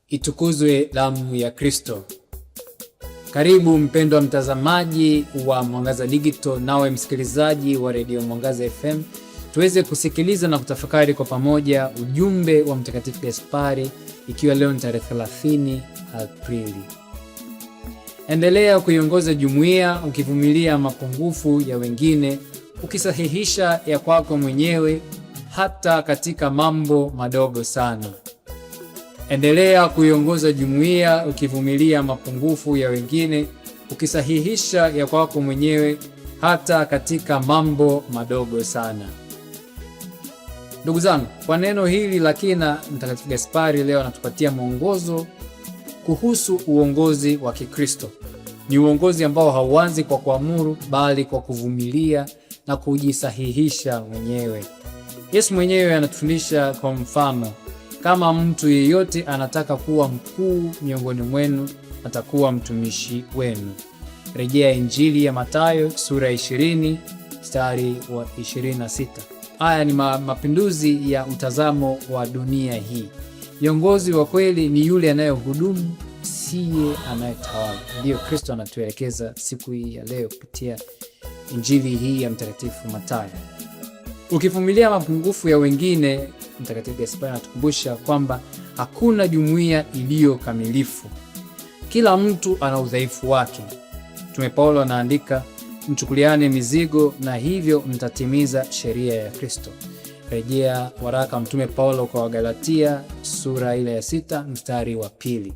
Itukuzwe damu ya Kristo. Karibu mpendwa mtazamaji wa Mwangaza Digital, nawe msikilizaji wa Radio Mwangaza FM, tuweze kusikiliza na kutafakari kwa pamoja ujumbe wa Mtakatifu Gaspari, ikiwa leo ni tarehe 30 Aprili. Endelea kuiongoza jumuiya ukivumilia mapungufu ya wengine, ukisahihisha ya kwako mwenyewe hata katika mambo madogo sana. Endelea kuiongoza jumuiya ukivumilia mapungufu ya wengine, ukisahihisha ya kwako mwenyewe hata katika mambo madogo sana. Ndugu zangu, kwa neno hili la kina, Mtakatifu Gaspari leo anatupatia mwongozo kuhusu uongozi wa Kikristo. Ni uongozi ambao hauanzi kwa kuamuru, bali kwa kuvumilia na kujisahihisha mwenyewe. Yesu mwenyewe anatufundisha kwa mfano, kama mtu yeyote anataka kuwa mkuu miongoni mwenu, atakuwa mtumishi wenu. Rejea Injili ya Mathayo sura 20 mstari wa 26. Haya ni mapinduzi ya mtazamo wa dunia hii. Viongozi wa kweli ni yule anayehudumu, siye anayetawala. Ndiyo Kristo anatuelekeza siku hii ya leo kupitia Injili hii ya Mtakatifu Mathayo. Ukivumilia mapungufu ya wengine, Mtakatifu Gaspari anatukumbusha kwamba hakuna jumuiya iliyo kamilifu. Kila mtu ana udhaifu wake. Mtume Paulo anaandika, mchukuliane mizigo na hivyo mtatimiza sheria ya Kristo. Rejea waraka Mtume Paulo kwa Wagalatia sura ile ya 6 mstari wa 2.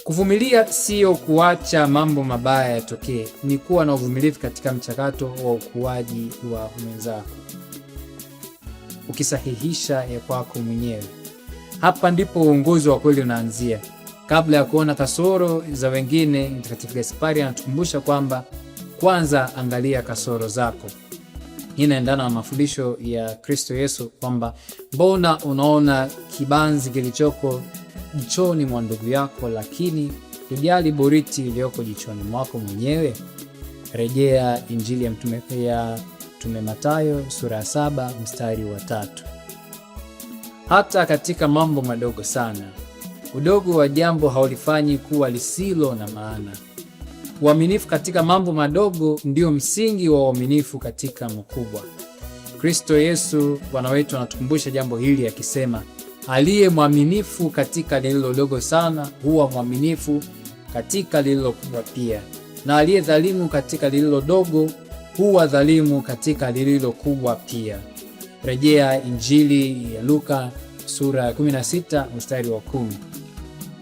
Kuvumilia sio kuacha mambo mabaya yatokee, ni kuwa na uvumilivu katika mchakato wa ukuaji wa mwenzako, ukisahihisha ya kwako mwenyewe. Hapa ndipo uongozi wa kweli unaanzia. Kabla ya kuona kasoro za wengine, Mtakatifu Gaspari anatukumbusha kwamba kwanza angalia kasoro zako. Hii inaendana na mafundisho ya Kristo Yesu kwamba mbona unaona kibanzi kilichoko jichoni mwa ndugu yako, lakini hujali boriti iliyoko jichoni mwako mwenyewe? Rejea Injili ya Mtume Mathayo sura 7 mstari wa 3. Hata katika mambo madogo sana, udogo wa jambo haulifanyi kuwa lisilo na maana. Uaminifu katika mambo madogo ndio msingi wa uaminifu katika makubwa. Kristo Yesu Bwana wetu anatukumbusha jambo hili akisema, aliye mwaminifu katika lililo dogo sana huwa mwaminifu katika lililo kubwa pia, na aliye dhalimu katika lililo dogo huwa dhalimu katika lililo kubwa pia. Rejea Injili ya Luka sura 16 mstari wa 10.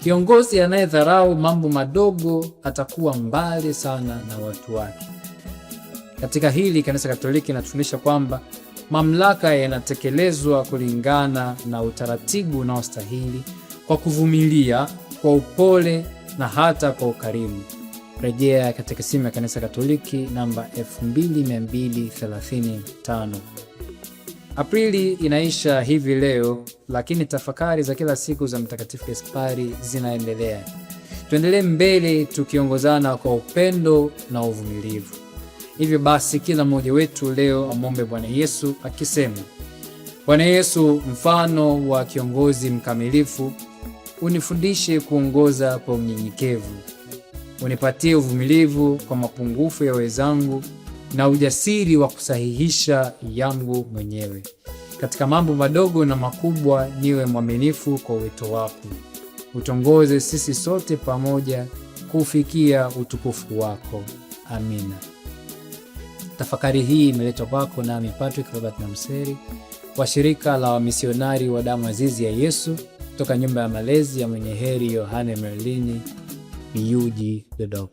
Kiongozi anayedharau mambo madogo atakuwa mbali sana na watu wake. Katika hili Kanisa Katoliki linatufundisha kwamba mamlaka yanatekelezwa kulingana na utaratibu unaostahili, kwa kuvumilia, kwa upole na hata kwa ukarimu. Rejea Katekisimu ya Kanisa Katoliki namba 2235. Aprili inaisha hivi leo, lakini tafakari za kila siku za Mtakatifu Gaspari zinaendelea. Tuendelee mbele tukiongozana kwa upendo na uvumilivu. Hivyo basi kila mmoja wetu leo amwombe Bwana Yesu akisema, Bwana Yesu, mfano wa kiongozi mkamilifu, unifundishe kuongoza kwa unyenyekevu. Unipatie uvumilivu kwa mapungufu ya wenzangu na ujasiri wa kusahihisha yangu mwenyewe. Katika mambo madogo na makubwa niwe mwaminifu kwa wito wako. Utongoze sisi sote pamoja kufikia utukufu wako. Amina. Tafakari hii imeletwa kwako nami Patrick Robert Namseri wa shirika la wamisionari wa damu azizi ya Yesu kutoka nyumba ya malezi ya Mwenye Heri Yohane Merlini, Miyuji, Dodoma.